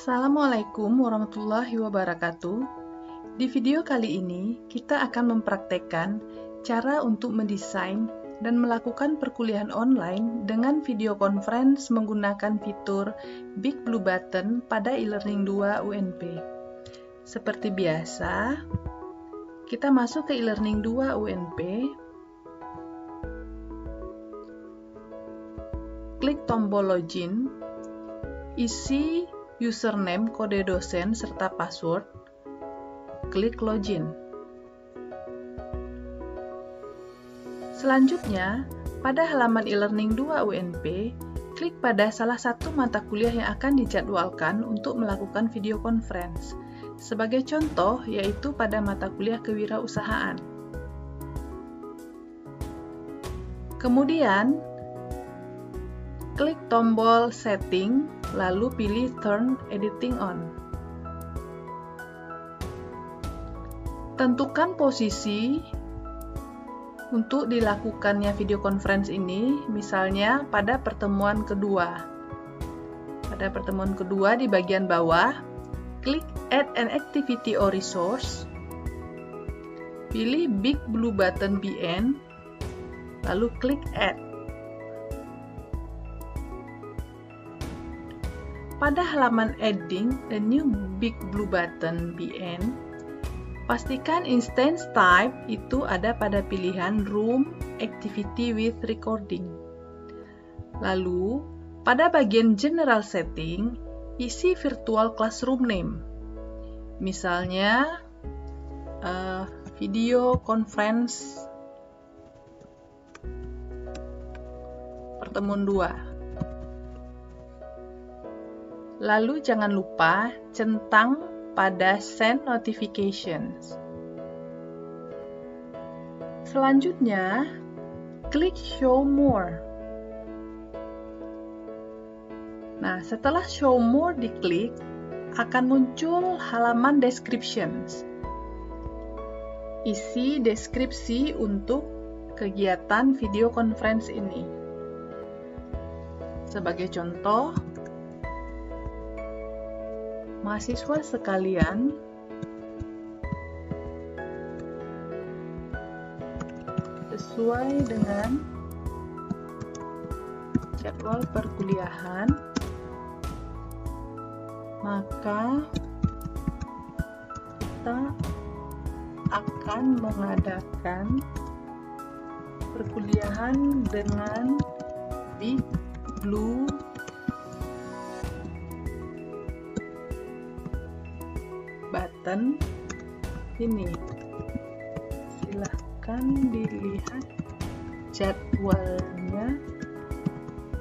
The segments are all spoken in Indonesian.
Assalamualaikum warahmatullahi wabarakatuh. Di video kali ini, kita akan mempraktekkan cara untuk mendesain dan melakukan perkuliahan online dengan video conference menggunakan fitur Big Blue Button pada e-learning 2 UNP. Seperti biasa, kita masuk ke e-learning 2 UNP, klik tombol login, isi username, kode dosen, serta password, klik login. Selanjutnya, pada halaman e-learning 2 UNP, klik pada salah satu mata kuliah yang akan dijadwalkan untuk melakukan video conference. Sebagai contoh, yaitu pada mata kuliah kewirausahaan. Kemudian, klik tombol setting, lalu pilih Turn Editing On. Tentukan posisi untuk dilakukannya video conference ini, misalnya pada pertemuan kedua. Pada pertemuan kedua di bagian bawah, klik Add an Activity or Resource, pilih Big Blue Button BN, lalu klik Add. Pada halaman Adding a New Big Blue Button BN, pastikan instance type itu ada pada pilihan Room Activity with Recording. Lalu, pada bagian General Setting, isi Virtual Classroom Name. Misalnya, Video Conference Pertemuan 2. Lalu jangan lupa centang pada Send Notifications. Selanjutnya, klik Show More. Nah, setelah Show More diklik, akan muncul halaman Descriptions. Isi deskripsi untuk kegiatan video conference ini. Sebagai contoh, mahasiswa sekalian, sesuai dengan jadwal perkuliahan, maka kita akan mengadakan perkuliahan dengan Big Blue Button ini. Silahkan dilihat jadwalnya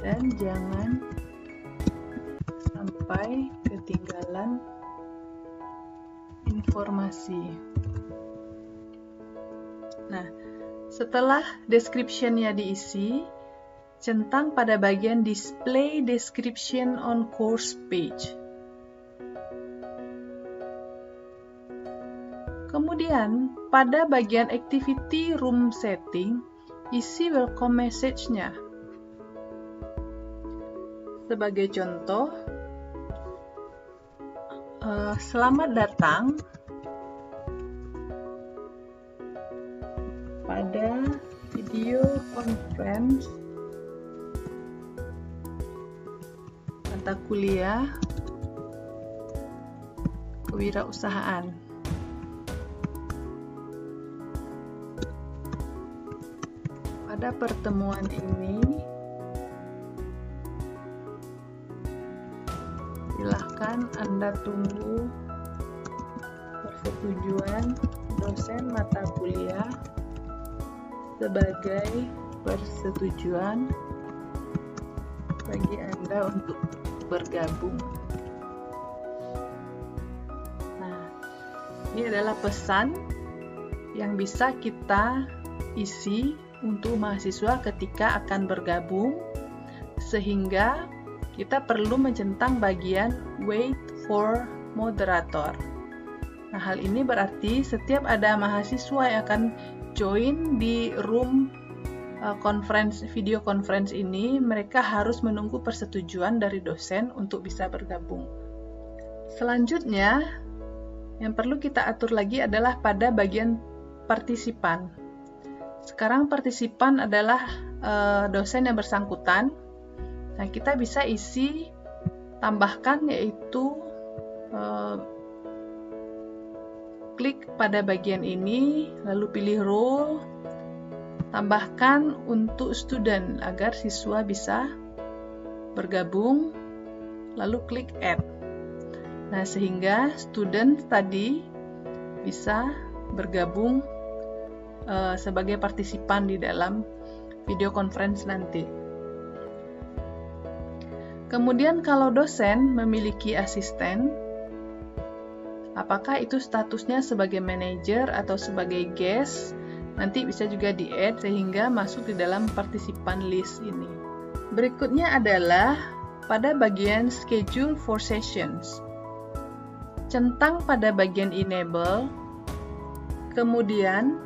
dan jangan sampai ketinggalan informasi. Nah, setelah description-nya diisi, centang pada bagian Display Description on Course Page. Kemudian, pada bagian Activity Room Setting, isi welcome message-nya. Sebagai contoh, selamat datang pada video conference mata kuliah kewirausahaan. Pada pertemuan ini, silahkan Anda tunggu persetujuan dosen mata kuliah sebagai persetujuan bagi Anda untuk bergabung. Nah, ini adalah pesan yang bisa kita isi untuk mahasiswa ketika akan bergabung, sehingga kita perlu mencentang bagian Wait for Moderator. Nah, hal ini berarti setiap ada mahasiswa yang akan join di room video conference ini, mereka harus menunggu persetujuan dari dosen untuk bisa bergabung. Selanjutnya, yang perlu kita atur lagi adalah pada bagian partisipan. Sekarang partisipan adalah dosen yang bersangkutan. Nah, kita bisa isi, tambahkan, yaitu klik pada bagian ini, lalu pilih role, tambahkan untuk student agar siswa bisa bergabung, lalu klik add. Nah, sehingga student tadi bisa bergabung sebagai partisipan di dalam video conference nanti. Kemudian kalau dosen memiliki asisten, apakah itu statusnya sebagai manager atau sebagai guest, nanti bisa juga di-add sehingga masuk di dalam partisipan list ini. Berikutnya adalah pada bagian schedule for sessions. Centang pada bagian enable, kemudian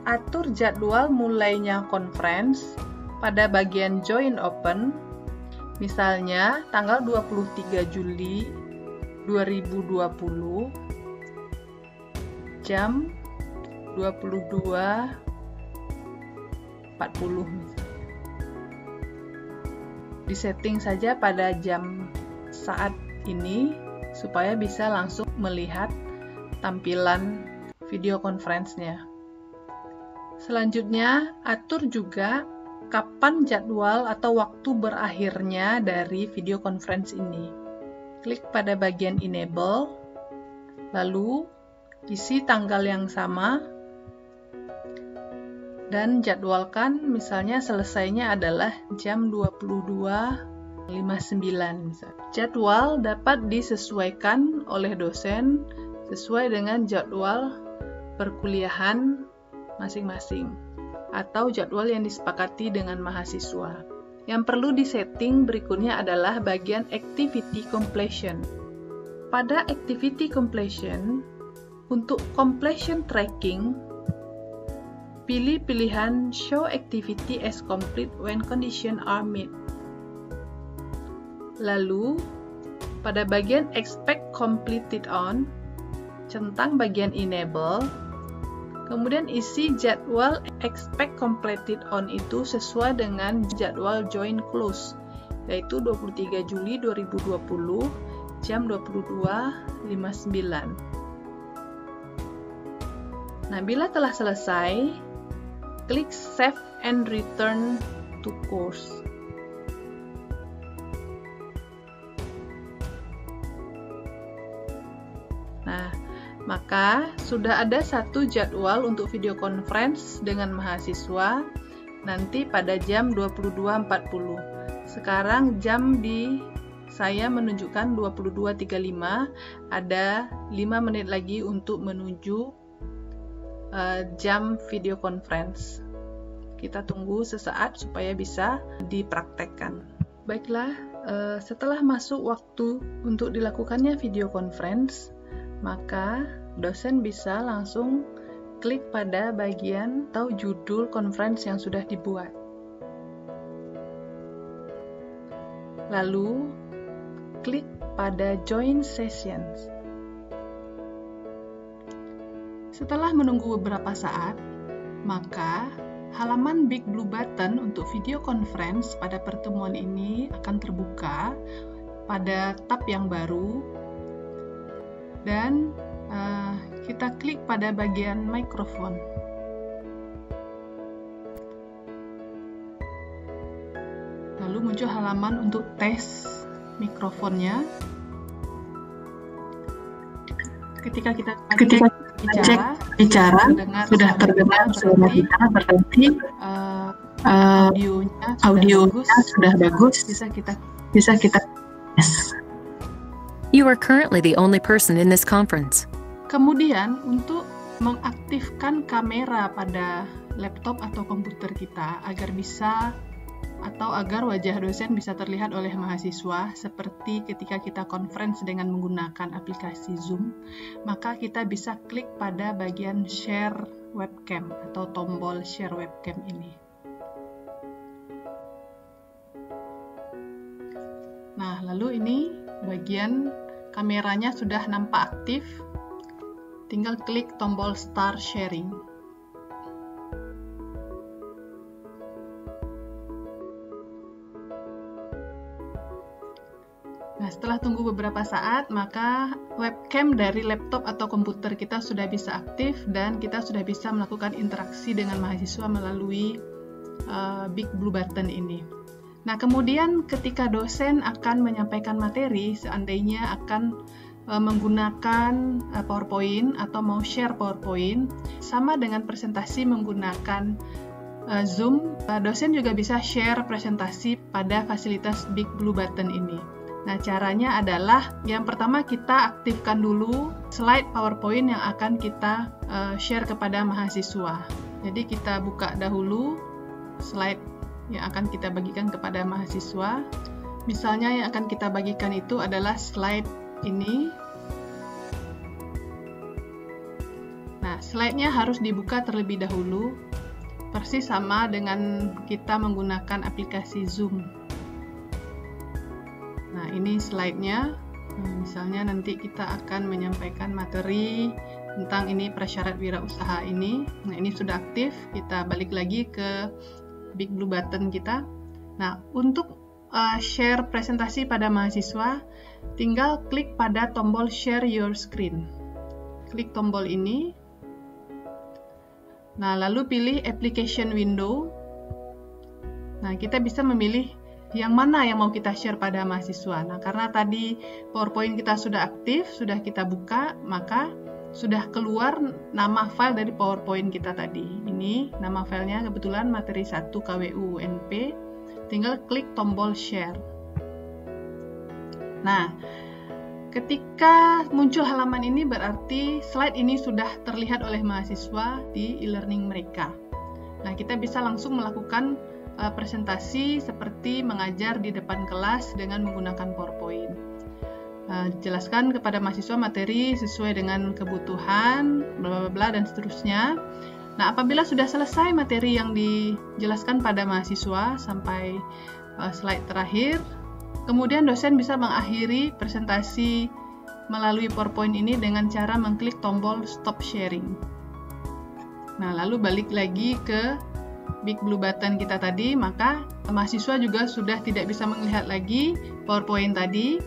atur jadwal mulainya conference pada bagian join open, misalnya tanggal 23 Juli 2020 jam 22.40 misalnya. Disetting saja pada jam saat ini supaya bisa langsung melihat tampilan video conference-nya. Selanjutnya, atur juga kapan jadwal atau waktu berakhirnya dari video conference ini. Klik pada bagian enable, lalu isi tanggal yang sama, dan jadwalkan misalnya selesainya adalah jam 22.59 misalnya. Jadwal dapat disesuaikan oleh dosen sesuai dengan jadwal perkuliahan masing-masing atau jadwal yang disepakati dengan mahasiswa. Yang perlu disetting berikutnya adalah bagian activity completion. Pada activity completion, untuk completion tracking, pilih pilihan Show Activity as Complete when conditions are met. Lalu, pada bagian Expect Completed On, centang bagian Enable, kemudian isi jadwal Expect Completed On itu sesuai dengan jadwal Join Close, yaitu 23 Juli 2020 jam 22.59. Nah, bila telah selesai, klik Save and Return to Course. Nah, maka sudah ada satu jadwal untuk video conference dengan mahasiswa nanti pada jam 22.40. Sekarang jam di saya menunjukkan 22.35, ada 5 menit lagi untuk menuju jam video conference. Kita tunggu sesaat supaya bisa dipraktekkan. Baiklah, setelah masuk waktu untuk dilakukannya video conference, maka dosen bisa langsung klik pada bagian atau judul conference yang sudah dibuat. Lalu, klik pada Join Sessions. Setelah menunggu beberapa saat, maka halaman Big Blue Button untuk video conference pada pertemuan ini akan terbuka pada tab yang baru, dan kita klik pada bagian mikrofon. Lalu muncul halaman untuk tes mikrofonnya. Ketika kita bicara sudah terdengar suara kita, berarti audionya sudah bagus, bisa kita tes. You are currently the only person in this conference. Kemudian untuk mengaktifkan kamera pada laptop atau komputer kita agar wajah dosen bisa terlihat oleh mahasiswa seperti ketika kita conference dengan menggunakan aplikasi Zoom, maka kita bisa klik pada bagian share webcam atau tombol share webcam ini. Nah, lalu ini bagian kameranya sudah nampak aktif, tinggal klik tombol Start Sharing. Nah, setelah tunggu beberapa saat, maka webcam dari laptop atau komputer kita sudah bisa aktif dan kita sudah bisa melakukan interaksi dengan mahasiswa melalui Big Blue Button ini. Nah, kemudian ketika dosen akan menyampaikan materi, seandainya akan menggunakan PowerPoint atau mau share PowerPoint, sama dengan presentasi menggunakan Zoom, dosen juga bisa share presentasi pada fasilitas Big Blue Button ini. Nah, caranya adalah yang pertama kita aktifkan dulu slide PowerPoint yang akan kita share kepada mahasiswa. Jadi kita buka dahulu slide yang akan kita bagikan kepada mahasiswa. Misalnya yang akan kita bagikan itu adalah slide ini. Nah, slide-nya harus dibuka terlebih dahulu, persis sama dengan kita menggunakan aplikasi Zoom. Nah, ini slide-nya. Nah, misalnya nanti kita akan menyampaikan materi tentang ini prasyarat wirausaha ini. Nah, ini sudah aktif. Kita balik lagi ke Big Blue Button kita. Nah, untuk share presentasi pada mahasiswa, tinggal klik pada tombol Share Your Screen. Klik tombol ini. Nah, lalu pilih Application Window. Nah, kita bisa memilih yang mana yang mau kita share pada mahasiswa. Nah, karena tadi PowerPoint kita sudah aktif, sudah kita buka, maka sudah keluar nama file dari PowerPoint kita tadi. Ini nama filenya kebetulan materi 1 KWU-UNP. Tinggal klik tombol share. Nah, ketika muncul halaman ini berarti slide ini sudah terlihat oleh mahasiswa di e-learning mereka. Nah, kita bisa langsung melakukan presentasi seperti mengajar di depan kelas dengan menggunakan PowerPoint. Jelaskan kepada mahasiswa materi sesuai dengan kebutuhan, bla bla bla dan seterusnya. Nah, apabila sudah selesai materi yang dijelaskan pada mahasiswa sampai slide terakhir, kemudian dosen bisa mengakhiri presentasi melalui PowerPoint ini dengan cara mengklik tombol Stop Sharing. Nah, lalu balik lagi ke Big Blue Button kita tadi, maka mahasiswa juga sudah tidak bisa melihat lagi PowerPoint tadi,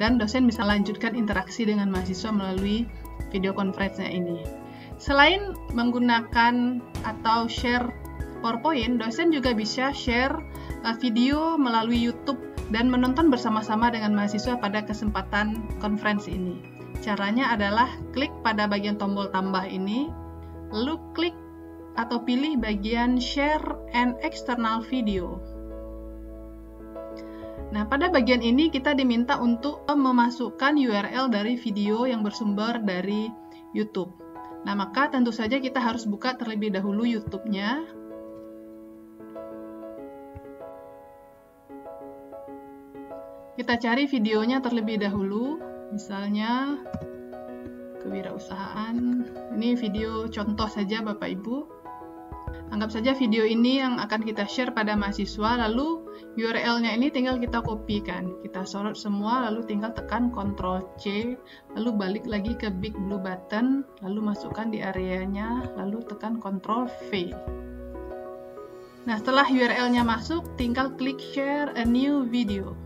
dan dosen bisa lanjutkan interaksi dengan mahasiswa melalui video conference-nya ini. Selain menggunakan atau share PowerPoint, dosen juga bisa share video melalui YouTube dan menonton bersama-sama dengan mahasiswa pada kesempatan konferensi ini. Caranya adalah klik pada bagian tombol tambah ini, lalu klik atau pilih bagian Share and External Video. Nah, pada bagian ini kita diminta untuk memasukkan URL dari video yang bersumber dari YouTube. Nah, maka tentu saja kita harus buka terlebih dahulu YouTube-nya. Kita cari videonya terlebih dahulu, misalnya kewirausahaan. Ini video contoh saja Bapak Ibu. Anggap saja video ini yang akan kita share pada mahasiswa, lalu URL-nya ini tinggal kita kopikan. Kita sorot semua, lalu tinggal tekan Ctrl+C, lalu balik lagi ke Big Blue Button, lalu masukkan di areanya, lalu tekan Ctrl+V. Nah, setelah URL-nya masuk, tinggal klik Share a New Video.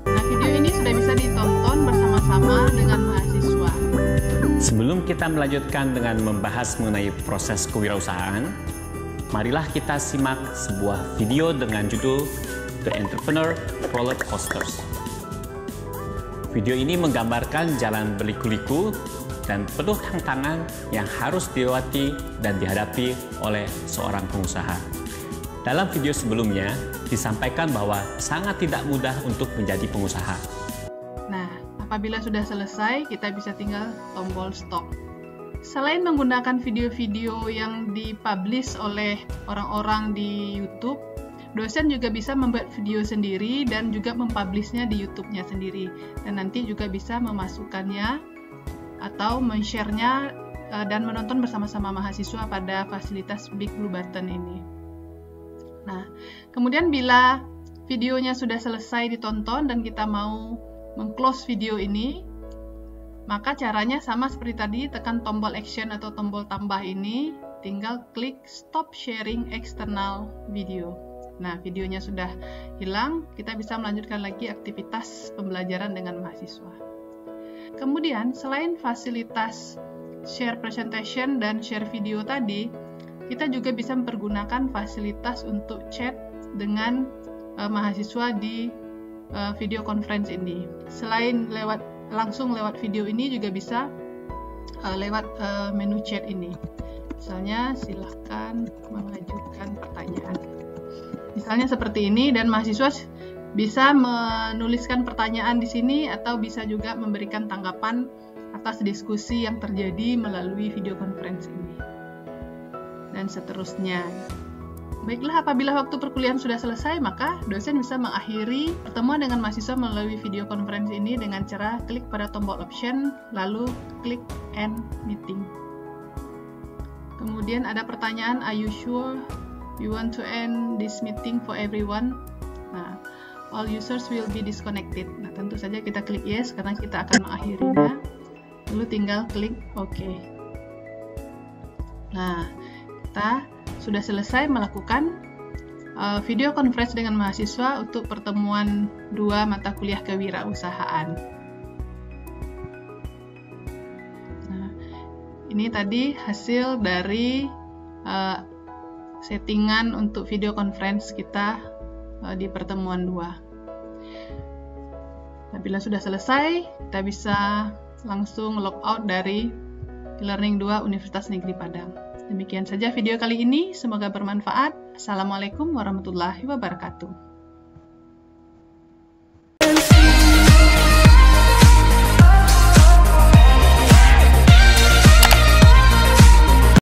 Nah, video ini sudah bisa ditonton bersama-sama dengan mahasiswa. Sebelum kita melanjutkan dengan membahas mengenai proses kewirausahaan, marilah kita simak sebuah video dengan judul The Entrepreneur Roller Coasters. Video ini menggambarkan jalan berliku-liku dan penuh tantangan yang harus dilewati dan dihadapi oleh seorang pengusaha. Dalam video sebelumnya, disampaikan bahwa sangat tidak mudah untuk menjadi pengusaha. Nah, apabila sudah selesai, kita bisa tinggal tombol stop. Selain menggunakan video-video yang dipublish oleh orang-orang di YouTube, dosen juga bisa membuat video sendiri dan juga mempublishnya di YouTube-nya sendiri. Dan nanti juga bisa memasukkannya atau men-share-nya dan menonton bersama-sama mahasiswa pada fasilitas Big Blue Button ini. Nah, kemudian bila videonya sudah selesai ditonton dan kita mau meng-close video ini, maka caranya sama seperti tadi, tekan tombol action atau tombol tambah ini, tinggal klik stop sharing external video. Nah, videonya sudah hilang, kita bisa melanjutkan lagi aktivitas pembelajaran dengan mahasiswa. Kemudian, selain fasilitas share presentation dan share video tadi, kita juga bisa mempergunakan fasilitas untuk chat dengan mahasiswa di video conference ini. Selain langsung lewat video ini, juga bisa lewat menu chat ini. Misalnya, silahkan mengajukan pertanyaan. Misalnya seperti ini, dan mahasiswa bisa menuliskan pertanyaan di sini atau bisa juga memberikan tanggapan atas diskusi yang terjadi melalui video conference ini. Dan seterusnya. Baiklah, apabila waktu perkuliahan sudah selesai, maka dosen bisa mengakhiri pertemuan dengan mahasiswa melalui video conference ini dengan cara klik pada tombol option, lalu klik end meeting. Kemudian ada pertanyaan, are you sure you want to end this meeting for everyone? Nah, all users will be disconnected. Nah, tentu saja kita klik yes karena kita akan mengakhirinya. Lalu tinggal klik OK. Nah, kita sudah selesai melakukan video conference dengan mahasiswa untuk pertemuan 2 mata kuliah kewirausahaan. Nah, ini tadi hasil dari settingan untuk video conference kita di pertemuan 2. Apabila sudah selesai, kita bisa langsung log out dari e-learning 2 Universitas Negeri Padang. Demikian saja video kali ini, semoga bermanfaat. Assalamualaikum warahmatullahi wabarakatuh.